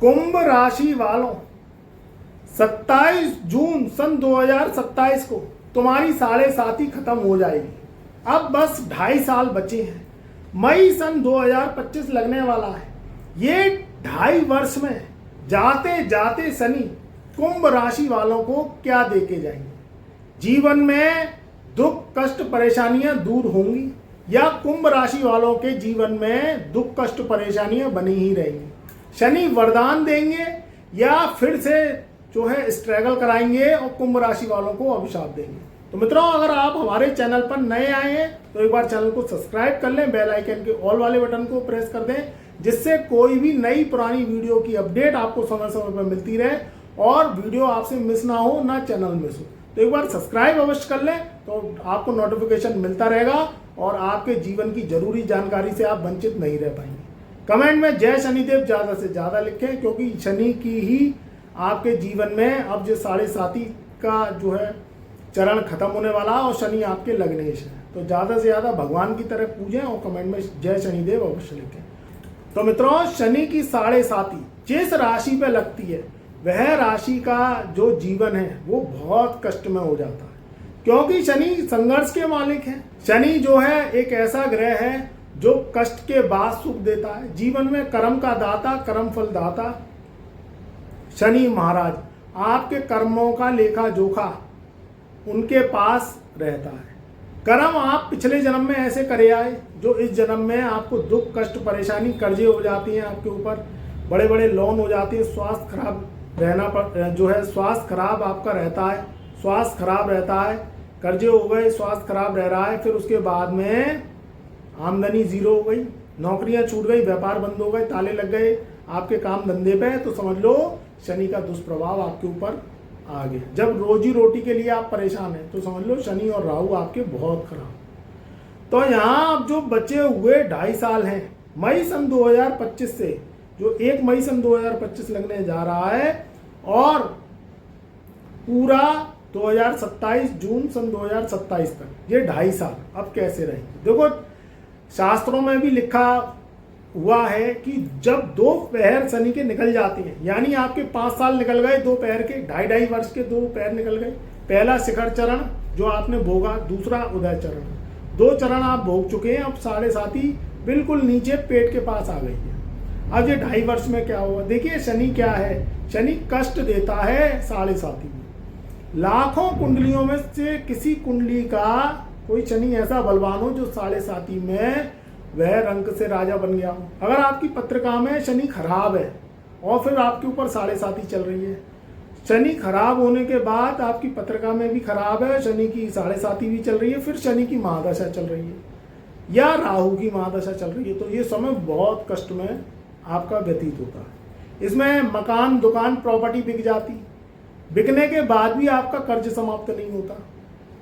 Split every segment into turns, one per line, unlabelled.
कुंभ राशि वालों 27 जून सन 2027 को तुम्हारी 7.5 खत्म हो जाएगी। अब बस 2.5 साल बचे हैं। मई सन 2025 लगने वाला है। ये 2.5 वर्ष में जाते जाते शनि कुंभ राशि वालों को क्या देके जाएंगे। जीवन में दुख कष्ट परेशानियां दूर होंगी या कुंभ राशि वालों के जीवन में दुख कष्ट परेशानियां बनी ही रहेंगी। शनि वरदान देंगे या फिर से जो है स्ट्रगल कराएंगे और कुंभ राशि वालों को अभिशाप देंगे। तो मित्रों, अगर आप हमारे चैनल पर नए आए हैं तो एक बार चैनल को सब्सक्राइब कर लें, बेल आइकन के ऑल वाले बटन को प्रेस कर दें, जिससे कोई भी नई पुरानी वीडियो की अपडेट आपको समय समय पर मिलती रहे और वीडियो आपसे मिस ना हो, ना चैनल मिस हो। तो एक बार सब्सक्राइब अवश्य कर लें तो आपको नोटिफिकेशन मिलता रहेगा और आपके जीवन की जरूरी जानकारी से आप वंचित नहीं रह पाएंगे। कमेंट में जय शनिदेव ज़्यादा से ज़्यादा लिखें, क्योंकि शनि की ही आपके जीवन में अब जो 7.5 का जो है चरण खत्म होने वाला और शनि आपके लग्नेश है। तो ज़्यादा से ज़्यादा भगवान की तरह पूजें और कमेंट में जय शनिदेव अवश्य लिखें। तो मित्रों, शनि की 7.5 जिस राशि पे लगती है वह राशि का जो जीवन है वो बहुत कष्ट में हो जाता है, क्योंकि शनि संघर्ष के मालिक है। शनि जो है एक ऐसा ग्रह है जो कष्ट के बाद सुख देता है। जीवन में कर्म का दाता, कर्म फल दाता शनि महाराज आपके कर्मों का लेखा जोखा उनके पास रहता है। कर्म आप पिछले जन्म में ऐसे करे आए जो इस जन्म में आपको दुख कष्ट परेशानी कर्जे हो जाती हैं, आपके ऊपर बड़े बड़े लोन हो जाते हैं, स्वास्थ्य खराब रहना पर जो है स्वास्थ्य खराब आपका रहता है, स्वास्थ्य खराब रहता है, कर्जे हो गए, स्वास्थ्य खराब रह रहा है। फिर उसके बाद में आमदनी जीरो हो गई, नौकरियां छूट गई, व्यापार बंद हो गए, ताले लग गए आपके काम धंधे पे, तो समझ लो शनि का दुष्प्रभाव आपके ऊपर आ गया। जब रोजी रोटी के लिए आप परेशान हैं तो समझ लो शनि और राहु आपके बहुत खराब। तो यहाँ अब जो बचे हुए 2.5 साल हैं, मई सन 2025 से जो 1 मई सन 2025 लगने जा रहा है और पूरा 2027 जून सन 2027 तक, ये 2.5 साल अब कैसे रहेंगे। देखो, शास्त्रों में भी लिखा हुआ है कि जब 2 पैर शनि के निकल जाते हैं, यानी आपके 5 साल निकल गए, 2 पैर के 2.5 वर्ष के 2 पैर निकल गए। पहला शिखर चरण जो आपने भोगा, दूसरा उदय चरण, 2 चरण आप भोग चुके हैं। अब 7.5 बिल्कुल नीचे पेट के पास आ गई है। अब ये 2.5 वर्ष में क्या होगा। देखिए, शनि क्या है, शनि कष्ट देता है 7.5 में। लाखों कुंडलियों में से किसी कुंडली का कोई शनि ऐसा बलवान हो जो 7.5 में वह रंग से राजा बन गया हो। अगर आपकी पत्रिका में शनि खराब है और फिर आपके ऊपर 7.5 चल रही है, शनि खराब होने के बाद आपकी पत्रिका में भी खराब है, शनि की 7.5 भी चल रही है, फिर शनि की महादशा चल रही है या राहु की महादशा चल रही है, तो ये समय बहुत कष्ट में आपका व्यतीत होता है। इसमें मकान दुकान प्रॉपर्टी बिक जाती, बिकने के बाद भी आपका कर्ज समाप्त नहीं होता,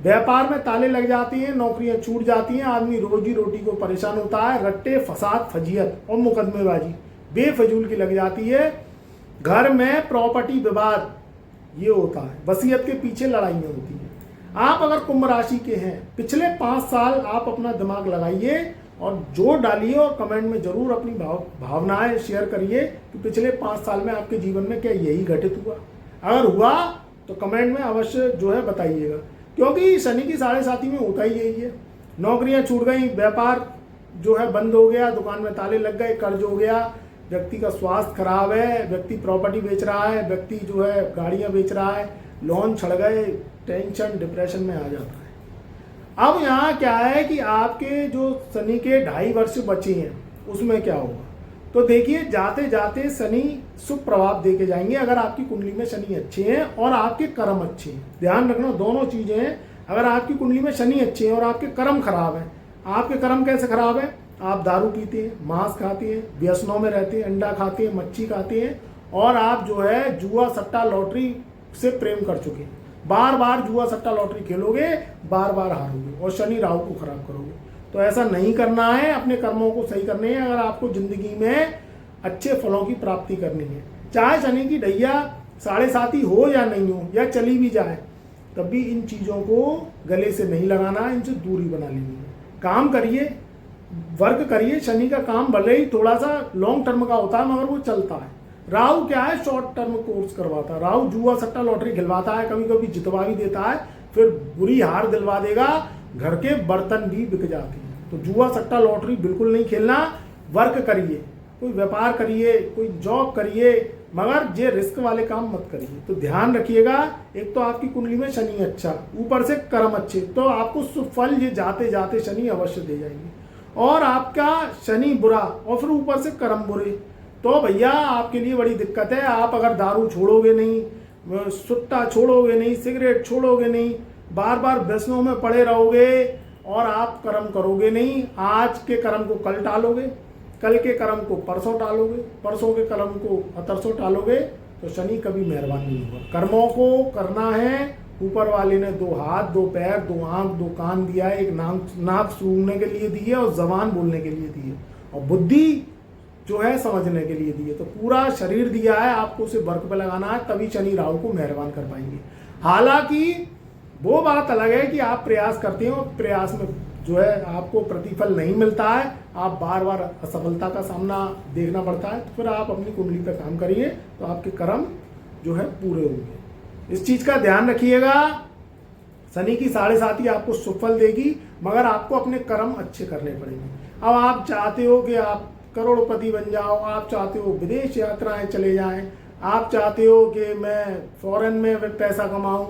व्यापार में ताले लग जाती हैं, नौकरियां छूट जाती हैं, आदमी रोजी रोटी को परेशान होता है, रट्टे फसाद फजीयत और मुकदमेबाजी बेफजूल की लग जाती है, घर में प्रॉपर्टी विवाद ये होता है, वसीयत के पीछे लड़ाइयाँ होती हैं। आप अगर कुंभ राशि के हैं, पिछले 5 साल आप अपना दिमाग लगाइए और जोर डालिए और कमेंट में जरूर अपनी भावनाएं शेयर करिए कि पिछले 5 साल में आपके जीवन में क्या यही घटित हुआ। अगर हुआ तो कमेंट में अवश्य जो है बताइएगा, क्योंकि शनि की 7.5 में होता ही यही है। नौकरियां छूट गई, व्यापार जो है बंद हो गया, दुकान में ताले लग गए, कर्ज हो गया, व्यक्ति का स्वास्थ्य खराब है, व्यक्ति प्रॉपर्टी बेच रहा है, व्यक्ति जो है गाड़ियां बेच रहा है, लोन छड़ गए, टेंशन डिप्रेशन में आ जाता है। अब यहाँ क्या है कि आपके जो शनि के 2.5 वर्ष बचे हैं उसमें क्या होगा। तो देखिए, जाते जाते शनि शुभ प्रभाव देके जाएंगे अगर आपकी कुंडली में शनि अच्छे हैं और आपके कर्म अच्छे हैं। ध्यान रखना, दोनों चीजें हैं। अगर आपकी कुंडली में शनि अच्छे हैं और आपके कर्म खराब हैं, आपके कर्म कैसे खराब है, आप दारू पीते हैं, मांस खाते हैं, व्यसनों में रहते हैं, अंडा खाते हैं, मच्छी खाते हैं और आप जो है जुआ सट्टा लॉटरी से प्रेम कर चुके हैं, बार बार जुआ सट्टा लॉटरी खेलोगे, बार बार हारोगे और शनि राहु को खराब करोगे। तो ऐसा नहीं करना है, अपने कर्मों को सही करने हैं अगर आपको जिंदगी में अच्छे फलों की प्राप्ति करनी है। चाहे शनि की ढैया 7.5 हो या नहीं हो या चली भी जाए, तब भी इन चीज़ों को गले से नहीं लगाना, इनसे दूरी बना लेनी है। काम करिए, वर्क करिए। शनि का काम भले ही थोड़ा सा लॉन्ग टर्म का होता है मगर वो चलता है। राहु क्या है, शॉर्ट टर्म कोर्स करवाता है। राहु जुआ सट्टा लॉटरी खिलवाता है, कभी कभी जितवा भी देता है, फिर बुरी हार दिलवा देगा, घर के बर्तन भी बिक जाते हैं। तो जुआ सट्टा लॉटरी बिल्कुल नहीं खेलना। वर्क करिए, कोई व्यापार करिए, कोई जॉब करिए, मगर ये रिस्क वाले काम मत करिए। तो ध्यान रखिएगा, एक तो आपकी कुंडली में शनि अच्छा, ऊपर से कर्म अच्छे, तो आपको सुफल ये जाते जाते शनि अवश्य दे जाएंगे। और आपका शनि बुरा और फिर ऊपर से कर्म बुरे, तो भैया आपके लिए बड़ी दिक्कत है। आप अगर दारू छोड़ोगे नहीं, सुट्टा छोड़ोगे नहीं, सिगरेट छोड़ोगे नहीं, बार बार व्यसनों में पड़े रहोगे और आप कर्म करोगे नहीं, आज के कर्म को कल टालोगे, कल के कर्म को परसों टालोगे, परसों के कर्म को अतरसों टालोगे, तो शनि कभी मेहरबान नहीं होगा। कर्मों को करना है, ऊपर वाले ने 2 हाथ 2 पैर 2 आंख 2 कान दिया है, एक नाक सूंघने के लिए दी है और जबान बोलने के लिए दी है, और बुद्धि जो है समझने के लिए दी है। तो पूरा शरीर दिया है, आपको उसे वर्क पे लगाना है, तभी शनि राहु को मेहरबान कर पाएंगे। हालांकि वो बात अलग है कि आप प्रयास करते हो, प्रयास में जो है आपको प्रतिफल नहीं मिलता है, आप बार बार असफलता का सामना देखना पड़ता है, तो फिर आप अपनी कुंडली पर काम करिए, तो आपके कर्म जो है पूरे होंगे। इस चीज का ध्यान रखिएगा। शनि की 7.5 आपको सुफल देगी, मगर आपको अपने कर्म अच्छे करने पड़ेंगे। अब आप चाहते हो कि आप करोड़पति बन जाओ, आप चाहते हो विदेश यात्राएं चले जाएं, आप चाहते हो कि मैं फॉरेन में पैसा कमाऊं,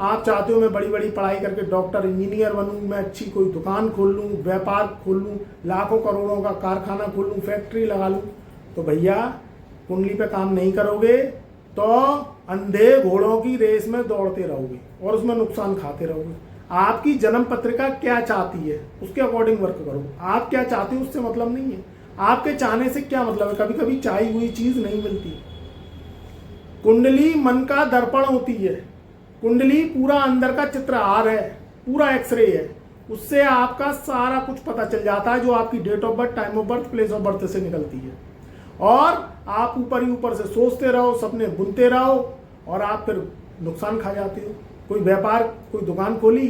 आप चाहते हो मैं बड़ी बड़ी पढ़ाई करके डॉक्टर इंजीनियर बनूं, मैं अच्छी कोई दुकान खोल लूं, व्यापार खोल लूं, लाखों करोड़ों का कारखाना खोल लूं, फैक्ट्री लगा लूं, तो भैया कुंडली पे काम नहीं करोगे तो अंधे घोड़ों की रेस में दौड़ते रहोगे और उसमें नुकसान खाते रहोगे। आपकी जन्म पत्रिका क्या चाहती है उसके अकॉर्डिंग वर्क करो। आप क्या चाहते हो उससे मतलब नहीं है, आपके चाहने से क्या मतलब है। कभी कभी चाही हुई चीज नहीं मिलती। कुंडली मन का दर्पण होती है, कुंडली पूरा अंदर का चित्रहार है, पूरा एक्सरे है, उससे आपका सारा कुछ पता चल जाता है, जो आपकी date of birth, time of birth, place of birth से निकलती है। और आप ऊपर ही ऊपर से सोचते रहो, सपने बुनते रहो और आप फिर नुकसान खा जाते हो। कोई व्यापार, कोई दुकान खोली,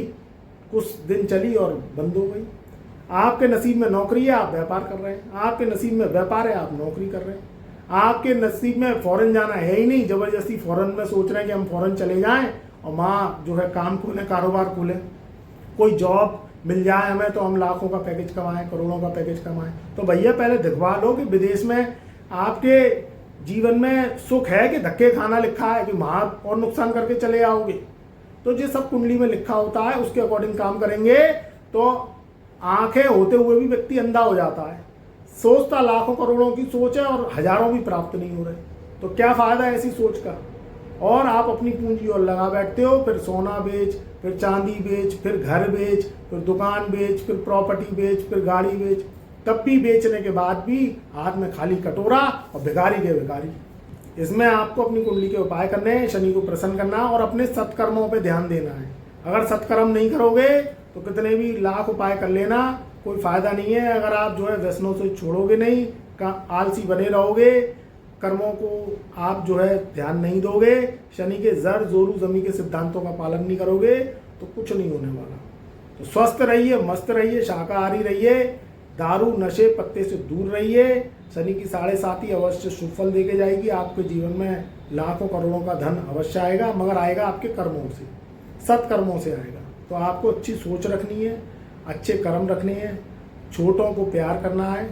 कुछ दिन चली और बंद हो गई। आपके नसीब में नौकरी है, आप व्यापार कर रहे हैं, आपके नसीब में व्यापार है, आप नौकरी कर रहे हैं, आपके नसीब में फॉरेन जाना है ही नहीं, जबरदस्ती फॉरेन में सोच रहे हैं कि हम फॉरेन चले जाएं और माँ जो है काम खोलें, कारोबार खोलें, कोई जॉब मिल जाए हमें तो हम लाखों का पैकेज कमाएं, करोड़ों का पैकेज कमाएं। तो भैया पहले दिखवा लो कि विदेश में आपके जीवन में सुख है कि धक्के खाना लिखा है, कि वहां और नुकसान करके चले आओगे। तो जो सब कुंडली में लिखा होता है उसके अकॉर्डिंग काम करेंगे तो आंखें होते हुए भी व्यक्ति अंधा हो जाता है, सोचता लाखों करोड़ों की सोच है और हजारों भी प्राप्त नहीं हो रहे, तो क्या फायदा है ऐसी सोच का। और आप अपनी पूंजी और लगा बैठते हो, फिर सोना बेच, फिर चांदी बेच, फिर घर बेच, फिर दुकान बेच, फिर प्रॉपर्टी बेच, फिर गाड़ी बेच, तब भी बेचने के बाद भी हाथ में खाली कटोरा और भिखारी के भिखारी। इसमें आपको अपनी कुंडली के उपाय करने हैं, शनि को प्रसन्न करना और अपने सत्कर्मों पे ध्यान देना है। अगर सत्कर्म नहीं करोगे तो कितने भी लाख उपाय कर लेना, कोई फायदा नहीं है। अगर आप जो है व्यसनों से छोड़ोगे नहीं, आलसी बने रहोगे, कर्मों को आप जो है ध्यान नहीं दोगे, शनि के जर जोरू जमी के सिद्धांतों का पालन नहीं करोगे, तो कुछ नहीं होने वाला। तो स्वस्थ रहिए, मस्त रहिए, शाकाहारी रहिए, दारू नशे पत्ते से दूर रहिए। शनि की 7.5 अवश्य सुफल देके जाएगी, आपके जीवन में लाखों करोड़ों का धन अवश्य आएगा, मगर आएगा आपके कर्मों से, सत्कर्मों से आएगा। तो आपको अच्छी सोच रखनी है, अच्छे कर्म रखने हैं, छोटों को प्यार करना है,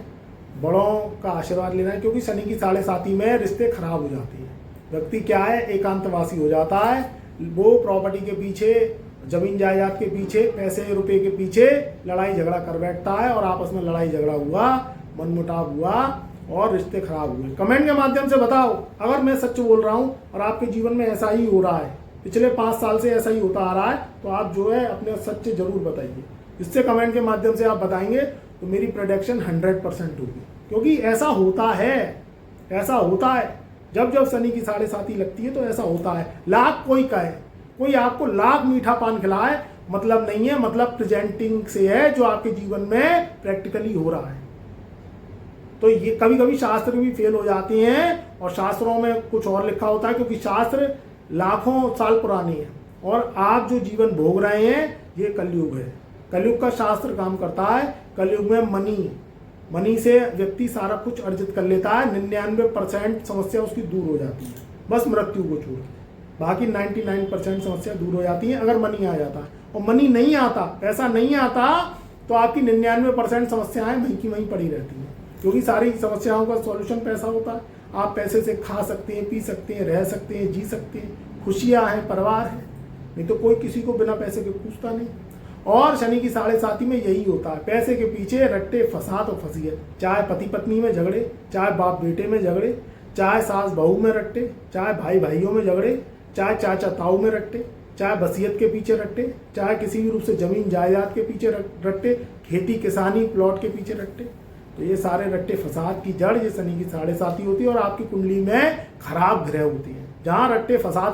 बड़ों का आशीर्वाद लेना है, क्योंकि शनि की 7.5 में रिश्ते खराब हो जाते हैं। व्यक्ति क्या है, एकांतवासी हो जाता है, वो प्रॉपर्टी के पीछे, जमीन जायदाद के पीछे, पैसे रुपए के पीछे लड़ाई झगड़ा कर बैठता है और आपस में लड़ाई झगड़ा हुआ, मनमुटाव हुआ और रिश्ते खराब हुए। कमेंट के माध्यम से बताओ अगर मैं सच बोल रहा हूं और आपके जीवन में ऐसा ही हो रहा है, पिछले 5 साल से ऐसा ही होता आ रहा है, तो आप जो है अपने सच जरूर बताइए। इससे कमेंट के माध्यम से आप बताएंगे तो मेरी प्रोडक्शन 100% होगी, क्योंकि ऐसा होता है, ऐसा होता है। जब जब शनि की 7.5 लगती है तो ऐसा होता है। लाख कोई कहे, कोई आपको लाख मीठा पान खिलाए, मतलब नहीं है, मतलब प्रेजेंटिंग से है, जो आपके जीवन में प्रैक्टिकली हो रहा है। तो ये कभी कभी शास्त्र भी फेल हो जाते हैं और शास्त्रों में कुछ और लिखा होता है, क्योंकि शास्त्र लाखों साल पुराने हैं और आप जो जीवन भोग रहे हैं ये कलयुग है। कलयुग का शास्त्र काम करता है। कलयुग में मनी मनी से व्यक्ति सारा कुछ अर्जित कर लेता है, 99% समस्या उसकी दूर हो जाती है, बस मृत्यु को छोड़ के। बाकी 99% समस्या दूर हो जाती है अगर मनी आ जाता है। और मनी नहीं आता, पैसा नहीं आता, तो आपकी 99% समस्याएं वहीं की वहीं पड़ी रहती हैं, क्योंकि सारी समस्याओं का सॉल्यूशन पैसा होता है। आप पैसे से खा सकते हैं, पी सकते हैं, रह सकते हैं, जी सकते हैं, खुशियाँ हैं, परिवार है, नहीं तो कोई किसी को बिना पैसे के पूछता नहीं। और शनि की 7.5 में यही होता है, पैसे के पीछे रट्टे फसाद और फसीयत, चाहे पति पत्नी में झगड़े, चाहे बाप बेटे में झगड़े, चाहे सास बहू में रट्टे, चाहे भाई भाइयों में झगड़े, चाहे चाचा ताऊ में रट्टे, चाहे वसीयत के पीछे रट्टे, चाहे किसी भी रूप से जमीन जायदाद के पीछे रट्टे, खेती किसानी प्लॉट के पीछे रट्टे। तो ये सारे रट्टे फसाद की जड़ ये शनि की 7.5 होती है और आपकी कुंडली में खराब ग्रह होती है। जहाँ रट्टे फसाद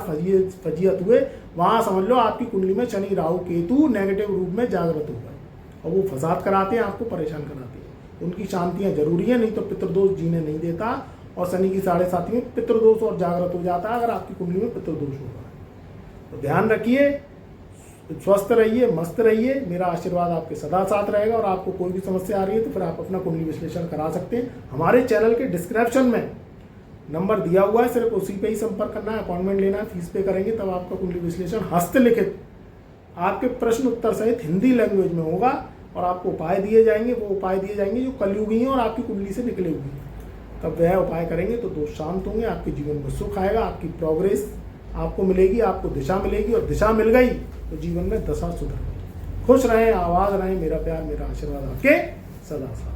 फजीयत हुए वहाँ समझ लो आपकी कुंडली में शनि राहु केतु नेगेटिव रूप में जागृत हो गए और वो फसाद कराते हैं, आपको परेशान कराते हैं। उनकी शांतियाँ जरूरी है, नहीं तो पितृदोष जीने नहीं देता। और शनि की 7.5 में पितृदोष और जागृत हो जाता है अगर आपकी कुंडली में पितृदोष होगा। तो ध्यान रखिए, स्वस्थ रहिए, मस्त रहिए, मेरा आशीर्वाद आपके सदा साथ रहेगा। और आपको कोई भी समस्या आ रही है तो फिर आप अपना कुंडली विश्लेषण करा सकते हैं। हमारे चैनल के डिस्क्रिप्शन में नंबर दिया हुआ है, सिर्फ उसी पे ही संपर्क करना है, अपॉइंटमेंट लेना है, फीस पे करेंगे तब आपका कुंडली विश्लेषण हस्तलिखित आपके प्रश्न उत्तर सहित हिंदी लैंग्वेज में होगा और आपको उपाय दिए जाएंगे। वो उपाय दिए जाएंगे जो कलयुगी हैं और आपकी कुंडली से निकले हुए हैं। तब वह उपाय करेंगे तो दोष शांत होंगे, आपके जीवन में सुख आएगा, आपकी प्रोग्रेस आपको मिलेगी, आपको दिशा मिलेगी और दिशा मिल गई तो जीवन में दशा सुधर गई। खुश रहें, आबाद रहें, मेरा प्यार मेरा आशीर्वाद आपके सदा साथ।